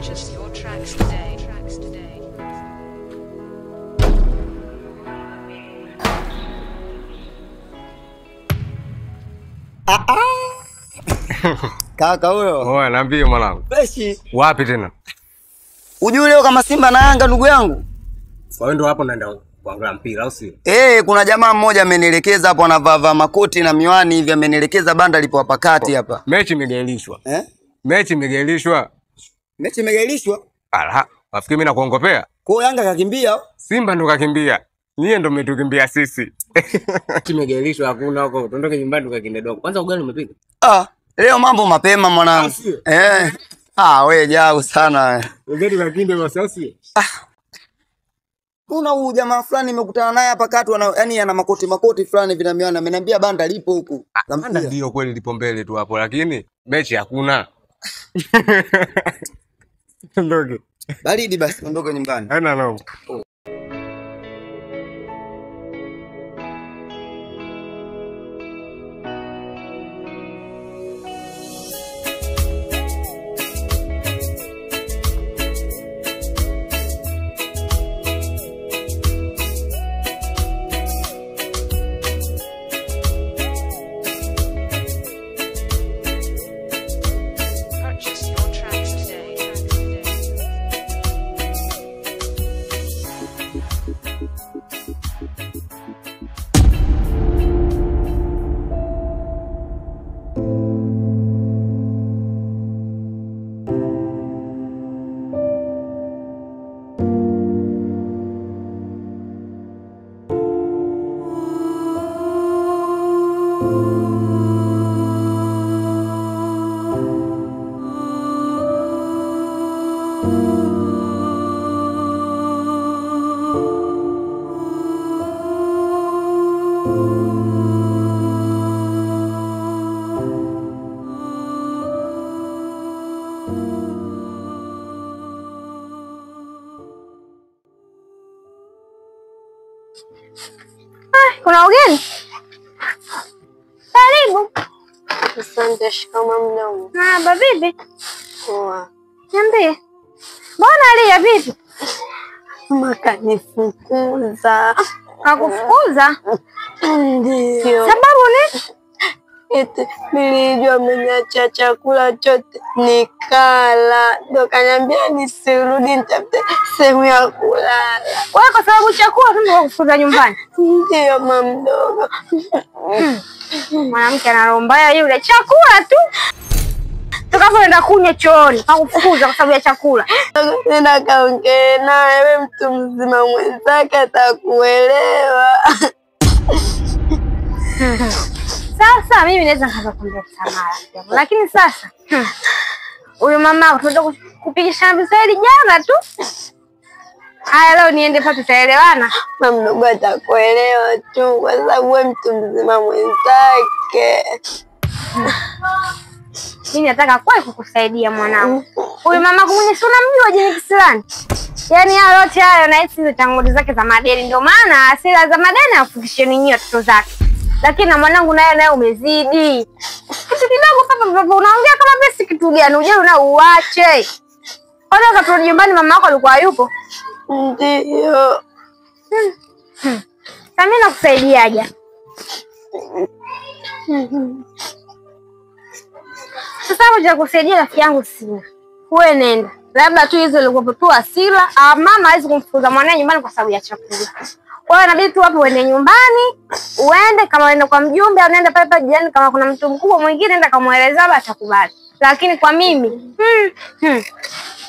Purchase your tracks today. Tracks today. Kaka huyo. Oa, niambie mwanangu. Freshi. Wapi tena? Ujue leo kama Simba na Yanga ndugu yangu. Wewe ndio hapo naenda kuangalia mpira au sio? Kuna jamaa mmoja amenielekeza hapo anavaa makoti na miwani hivi amenielekeza banda lipo hapa kati hapa. Mechi imegailishwa. Mechi imegailishwa. Mechi imegailishwa? Ala, wafikiri mimi nakuongopea? Kwa Yanga kakimbia? Simba ndo kakimbia. Nyie ndo mmetukimbia sisi. Mechi imegailishwa hakuna huko. Tuondoke nyumbani tukakinde dogo. Kwanza ugali umepiga? Leo mambo mapema mwanangu. Wewe jao sana. Ugali kakinde wasasi. Kuna huyu jamaa fulani nimekutana naye hapa kati yani ana makoti fulani vinamiona ameniambia banda lipo huku. Banda ndio kweli lipo mbele tu hapo lakini mechi hakuna. Ndoge. Baridi basi ondoke nyumbani. Haina noma. Kuna ugeni? Karibu. Asante, shikamoo mdogo. Baba vipi? Poa. Niambie. Mbona alia vipi? Makanifukuza. Kakufukuza? Ndio. Sababu ni? Eti nilijua ameniacha chakula chote nikala. Ndio kaniambia nisirudi nitafute sehemu ya kulala. Wewe kwa sababu chakula tu ndio kufukuza nyumbani? Ndio mama mdogo. Mwanamke ana roho mbaya yule, chakula tu. Tukapoenda kunywa chooni, kakufukuza kwa sababu ya chakula. Nenda kaongee naye, wewe mtu mzima mwenzake atakuelewa. Sasa mimi naweza kaanza kuambia Samara, lakini sasa huyu mama tunataka kupigisha msaidi jana tu. Haya leo niende pa tutaelewana. Mama mdogo atakuelewa tu kwa sababu wewe mtu mzima mwenzake. Mimi nataka kweli kukusaidia mwanangu. Huyu mama kumwenye si unamjua je Kiislamu? Yaani hayo yote hayo na hizi tangulizi zake za madeni ndio maana asila za madeni afundishe ninyi watoto zake. Lakini na mwanangu naye umezidi. Kitu kidogo papa unaongea kama basi kitu gani? Uje na uache. Ona katurudi nyumbani mama yako alikuwa yupo? Ndio. Sasa mimi nakusaidiaje? Sasa ngoja kusaidia rafiki yangu sina. Wewe nenda. Labda tu hizo ilikuwa tu asila, mama hawezi kumfukuza mwanae nyumbani kwa sababu ya chakula. Kwa hiyo inabidi tu hapo uende nyumbani, uende kama uende kwa mjumbe au unaenda pale pale jirani kama kuna mtu mkubwa mwingine nenda kumueleza baba atakubali. Lakini kwa mimi,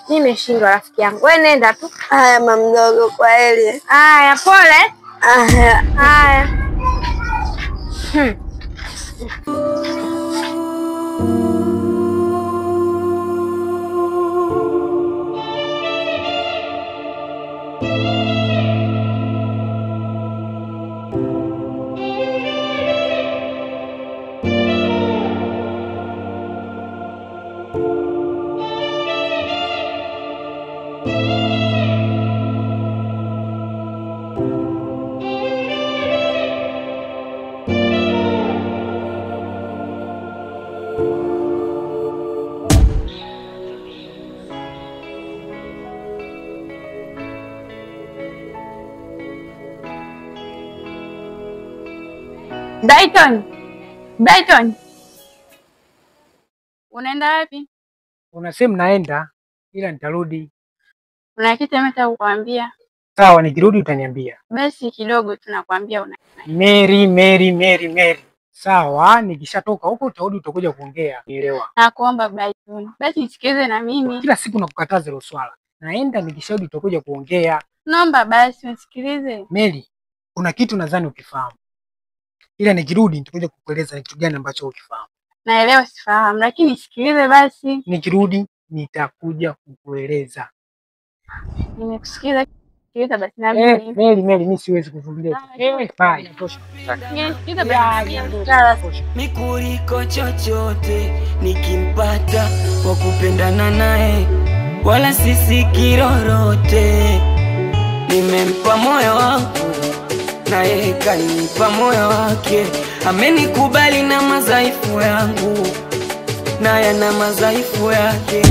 nimeshindwa rafiki yangu. Wewe nenda tu. Haya mama mdogo kwa heri. Haya pole. Haya. Brighton. Unaenda wapi? Unasema naenda ila nitarudi. Una kitu nataka kukwambia. Sawa, nikirudi utaniambia. Basi kidogo tunakwambia una. Mary. Sawa, nikishatoka huko utarudi utakuja kuongea. Nielewa. Nakuomba Brighton. Basi nisikilize na mimi. Kila siku nakukataza hilo swala. Naenda nikisharudi utakuja kuongea. Naomba basi unisikilize. Mary, kuna kitu nadhani ukifahamu. Ila nikirudi nitakuja kukueleza ni kitu gani ambacho ukifahamu. Naelewa sifahamu, lakini sikilize basi. Nikirudi nitakuja kukueleza. Nimekusikiza. Sikiliza basi na mimi. Mary, mimi siwezi kuvumilia. Bye. Tosha. Sikiliza basi. Mikuriko chochote nikimpata wa kupendana naye, wala sisi kirorote. Nimempa moyo wangu na yeye kanipa moyo wake. Amenikubali na madhaifu yangu na yana madhaifu yake.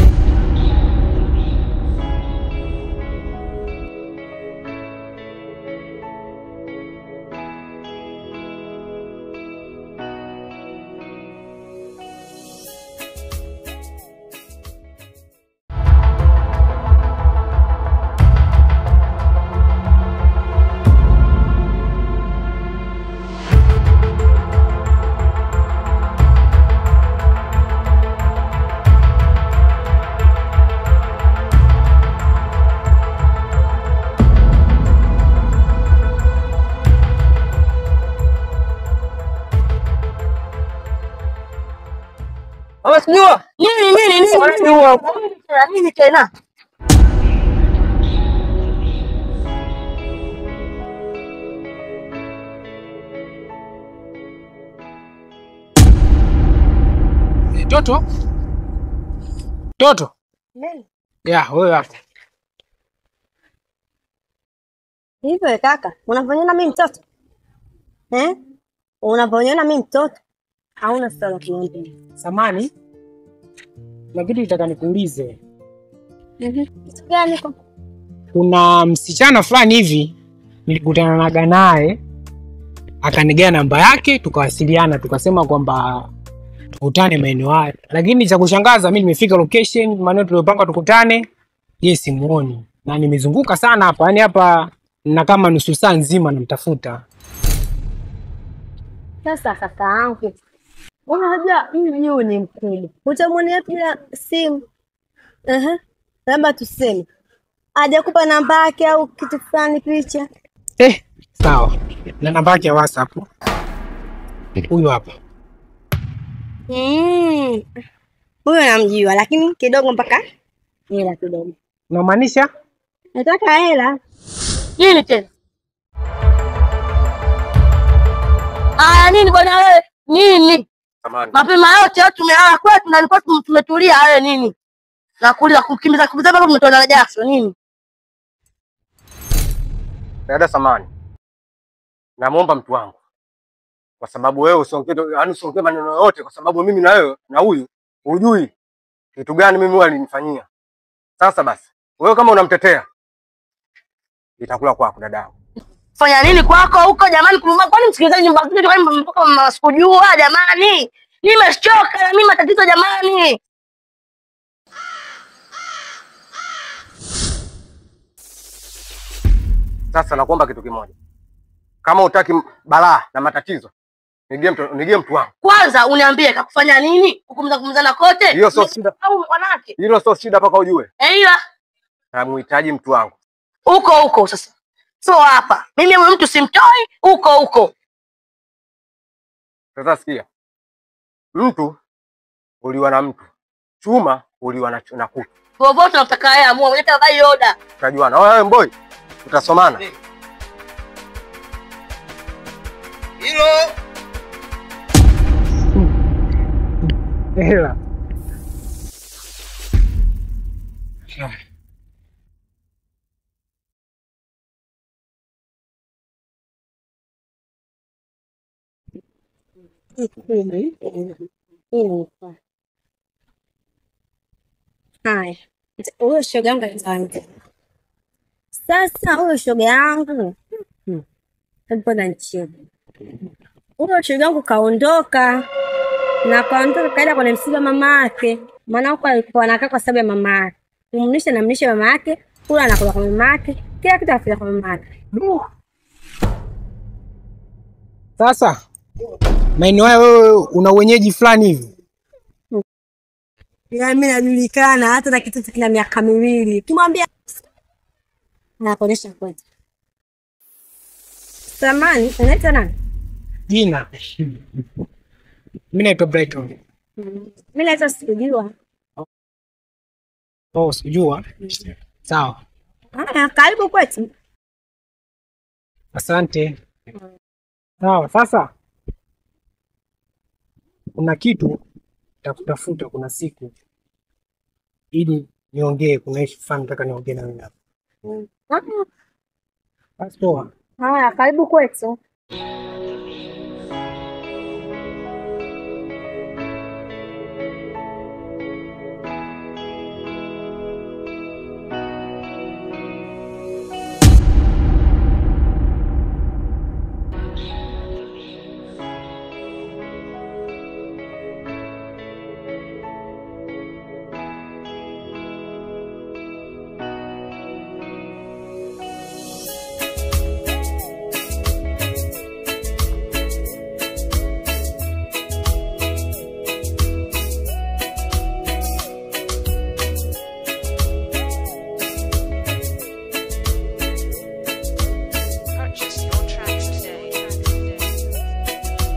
Unajua? Nini tena? Toto. Yeah, wewe hapo. Hivyo kaka, unafanyana mimi mtoto? Unafanyana mimi mtoto? Hauna sala kiongea. Samani. Na kitu nataka nikuulize. Kitu gani kwa? Kuna msichana fulani hivi nilikutana naye, akanigea namba yake, tukawasiliana, tukasema kwamba tukutane maeneo haya. Lakini cha kushangaza mimi nimefika location, maana tuliyopanga tukutane, yeye simuoni. Na nimezunguka sana hapa, yani hapa na kama nusu saa nzima namtafuta. Sasa kaka yangu, unajua mimi ni mkubwa. Utamwona bila simu. Labda tuseme hajakupa namba yake au kitu fulani picha. Sawa. Na namba yake ya WhatsApp. Huyu hapa. Huyo namjua lakini kidogo mpaka hela kidogo. Unamaanisha? Nataka hela. Nini tena? Nini bwana wewe? Nini? Mapema yote tumelala kwetu na nilikuwa tumetulia wewe nini? Nakuuliza kukimbiza mpaka umetoa na Jackson nini? Dada samani. Namuomba mtu wangu. Kwa sababu wewe usiongee maneno yote kwa sababu mimi na wewe na huyu hujui kitu gani mimi huwa alinifanyia. Sasa basi, wewe kama unamtetea itakula kwako dadangu. Fanya nini kwako huko jamani? Kwani msikilizaji nyumba zetu kama mpaka msikujua jamani? Nimechoka na mimi matatizo jamani. Sasa nakuomba kitu kimoja. Kama utaki balaa na matatizo, nigie mtu wangu. Kwanza uniambie kakufanya nini? Kumzana kote? Hiyo sio shida. Au wanawake? Hilo sio shida mpaka ujue. Ila namhitaji mtu wangu. Huko sasa. So hapa. Mimi huyu mtu simtoi huko. Sasa sikia. Mtu uliwa na mtu. Chuma uliwa na kutu. Bobo tunataka yeye amua, unataka bai oda. Tunajuana. Wewe mboi. Tutasomana. Hilo. Hela. Haya. Huyo shoga yangu ataniambia. Sasa huyo shoga yangu. Mbona nchini? Huyo shoga yangu kaondoka. Na kaondoka kaenda kwenye msiba mama yake. Maana huko alikuwa anakaa kwa sababu ya mama yake. Kumlisha na mlisha mama yake, kula anakula kwa mama yake, kila kitu afanya kwa mama yake. Sasa maeneo hayo wewe una wenyeji fulani hivi? Ya mimi najulikana hata na kitu kina miaka miwili. Kimwambia na kuonesha kwetu. Samani, unaitwa nani? Jina. Mimi naitwa Brighton. Mimi naitwa Sijua. Oh, sijua. Sawa. Karibu kwetu. Asante. Sawa, sasa kuna kitu nitakutafuta kuna siku ili niongee, kuna issue fulani nataka niongee na wewe hapo. Basi poa. Haya, karibu kwetu. Purchase your tracks today. Tracks today.